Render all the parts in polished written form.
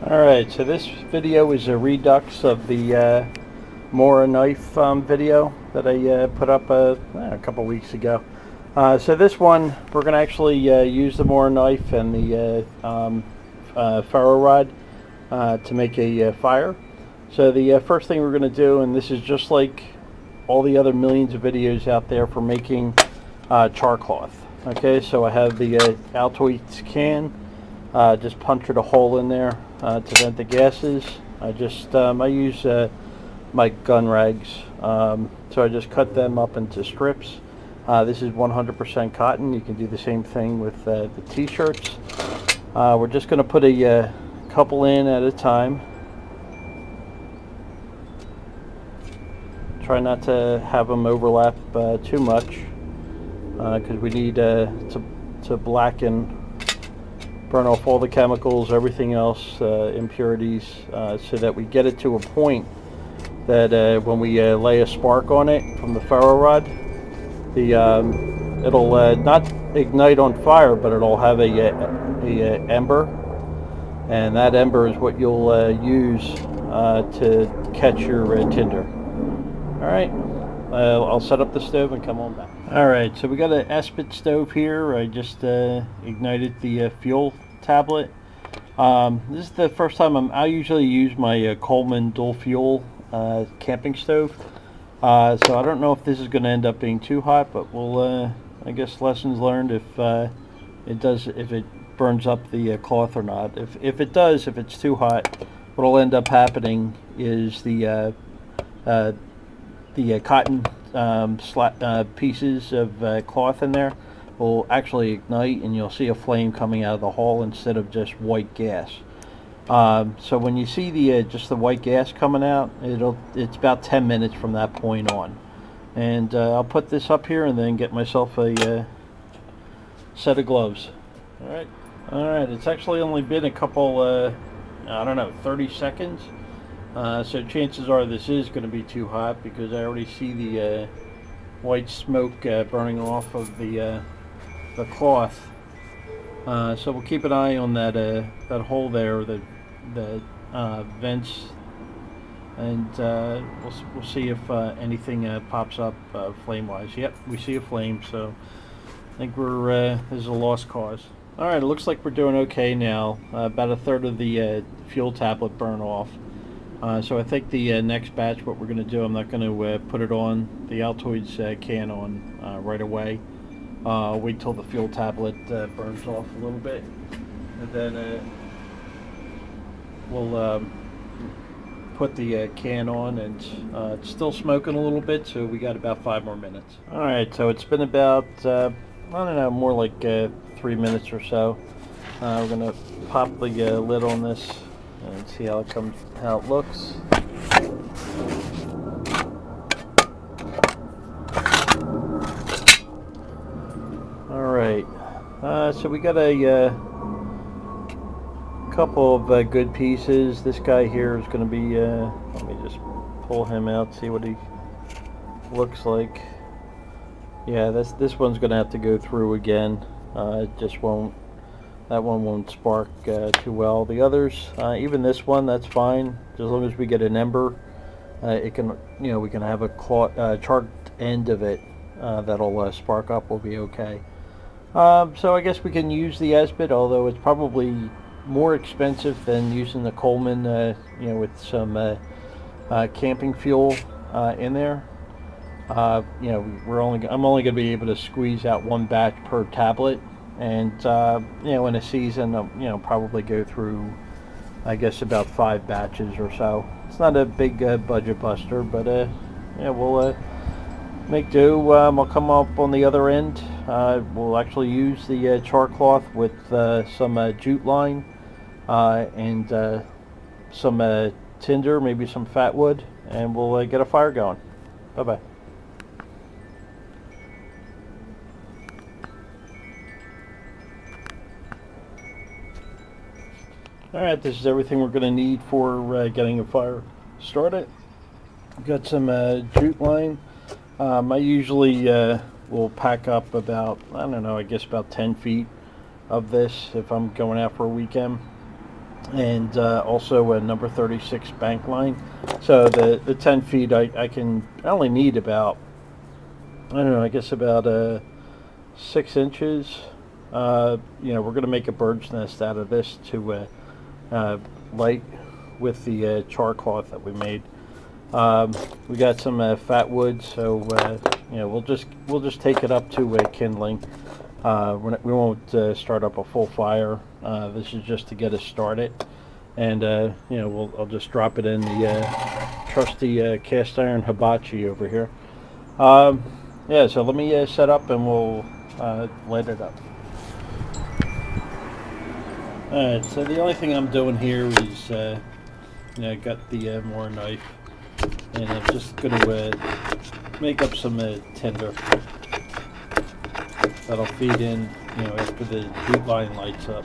Alright, so this video is a redux of the Mora knife video that I put up a couple weeks ago. So this one, we're going to actually use the Mora knife and the Ferro Rod to make a fire. So the first thing we're going to do, and this is just like all the other millions of videos out there for making char cloth. Okay, so I have the Altoids can, just punctured a hole in there to vent the gases. I use my gun rags, so I just cut them up into strips. This is 100% cotton. You can do the same thing with the t-shirts. We're just going to put a couple in at a time. Try not to have them overlap too much, because we need to blacken, burn off all the chemicals, everything else, impurities, so that we get it to a point that when we lay a spark on it from the ferro rod, it'll not ignite on fire, but it'll have a ember, and that ember is what you'll use to catch your tinder. Alright, I'll set up the stove and come on back. Alright, so we got an Espit stove here. I just ignited the fuel tablet. This is the first time I usually use my Coleman dual fuel camping stove. So I don't know if this is going to end up being too hot, but we'll, I guess, lessons learned if it burns up the cloth or not. If it does, if it's too hot, what'll end up happening is the cotton pieces of cloth in there will actually ignite, and you'll see a flame coming out of the hole instead of just white gas. So when you see the just the white gas coming out, it's about 10 minutes from that point on. And I'll put this up here and then get myself a set of gloves. Alright, it's actually only been a couple, I don't know, 30 seconds. So chances are this is going to be too hot, because I already see the white smoke burning off of the cloth. So we'll keep an eye on that hole there, the vents, and we'll see if anything pops up flame-wise. Yep, we see a flame, so I think this is a lost cause. Alright, it looks like we're doing okay now. About a third of the fuel tablet burned off. So I think the next batch, what we're going to do, I'm not going to put it on the Altoids can on right away. Wait till the fuel tablet burns off a little bit, and then we'll put the can on, and it's still smoking a little bit, so we got about 5 more minutes. Alright, so it's been about, I don't know, more like 3 minutes or so. We're going to pop the lid on this and see how it looks. Alright, so we got a couple of good pieces. This guy here is going to be, let me just pull him out, see what he looks like. Yeah, this one's going to have to go through again. It just won't. That one won't spark too well. The others, even this one, that's fine. As long as we get an ember, it can, we can have a charred end of it that'll spark up. Will be okay. So I guess we can use the Espit, although it's probably more expensive than using the Coleman, with some camping fuel in there. I'm only going to be able to squeeze out 1 batch per tablet. And in a season, probably go through, I guess, about 5 batches or so. It's not a big budget buster, but we'll make do. I'll come up on the other end. We'll actually use the char cloth with some jute line and some tinder, maybe some fat wood, and we'll get a fire going. Bye bye. Alright, this is everything we're going to need for getting a fire started. Got some jute line. I usually will pack up about, I don't know, I guess about 10 feet of this if I'm going out for a weekend. and also a number 36 bank line. So the 10 feet, I only need about, I don't know, I guess about 6 inches. We're going to make a bird's nest out of this to light with the char cloth that we made. We got some fat wood, so we'll just take it up to kindling. We won't start up a full fire. This is just to get us started, and I'll just drop it in the trusty cast iron hibachi over here. So let me set up, and we'll light it up. Alright, so the only thing I'm doing here is, I got the Mora knife, and I'm just going to make up some tinder that'll feed in, after the jute line lights up.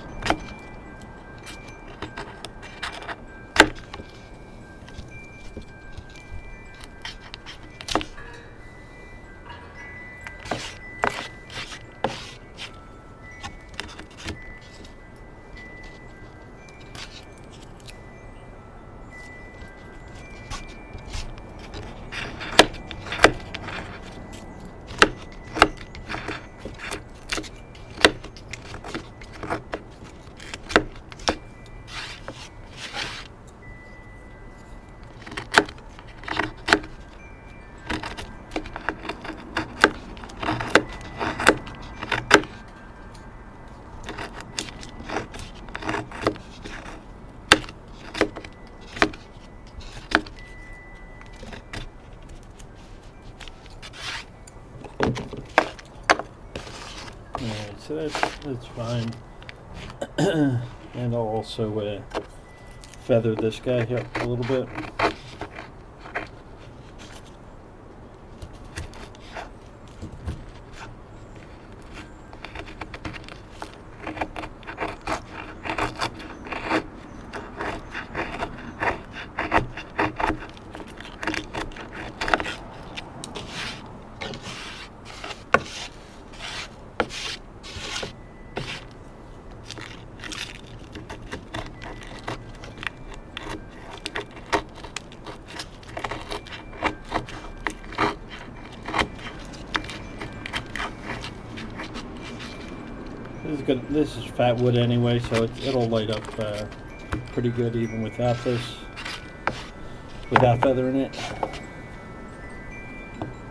Alright, so that's fine. And I'll also feather this guy up a little bit. This is fat wood anyway, so it'll light up pretty good even without feathering it.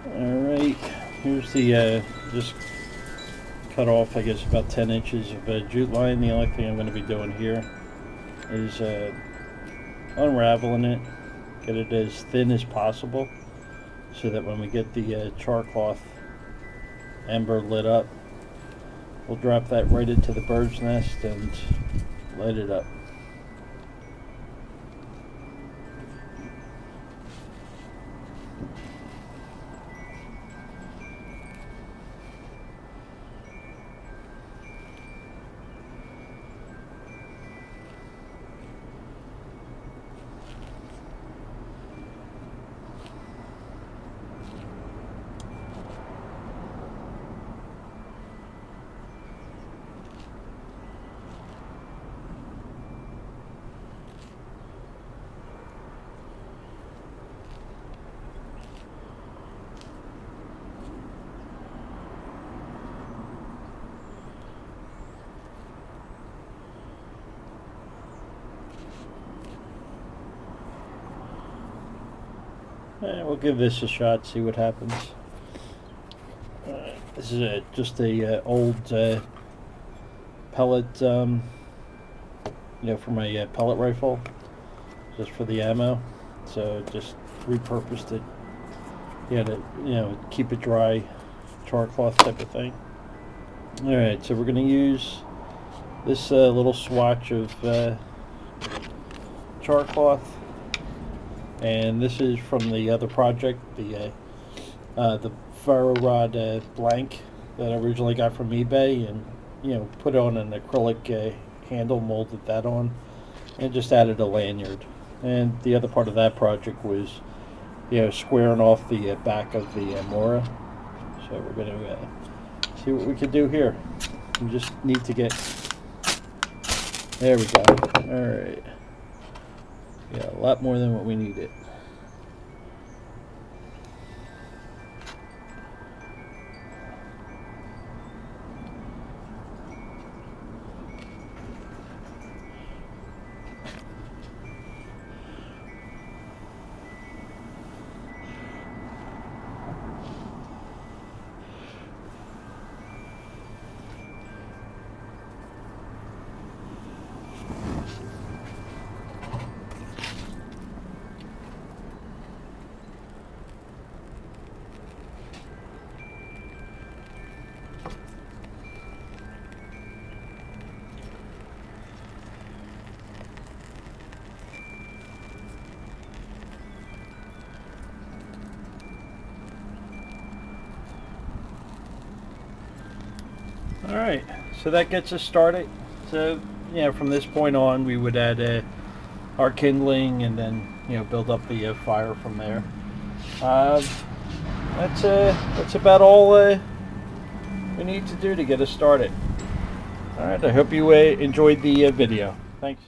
Alright, here's the, just cut off, I guess, about 10 inches of jute line. The only thing I'm going to be doing here is unraveling it, get it as thin as possible, so that when we get the char cloth ember lit up, we'll drop that right into the bird's nest and light it up. We'll give this a shot, see what happens. This is just a old pellet, for my pellet rifle, just for the ammo. So just repurposed it. To keep it dry, char cloth type of thing. All right, so we're going to use this little swatch of char cloth. And this is from the other project, the Ferro Rod blank that I originally got from eBay, and put on an acrylic handle, molded that on, and just added a lanyard. And the other part of that project was squaring off the back of the Mora. So we're going to see what we can do here. We just need to get There we go. Alright. Yeah, a lot more than what we needed. Alright, so that gets us started. So, yeah, from this point on, we would add our kindling and then, build up the fire from there. That's about all we need to do to get us started. Alright, I hope you enjoyed the video. Thanks.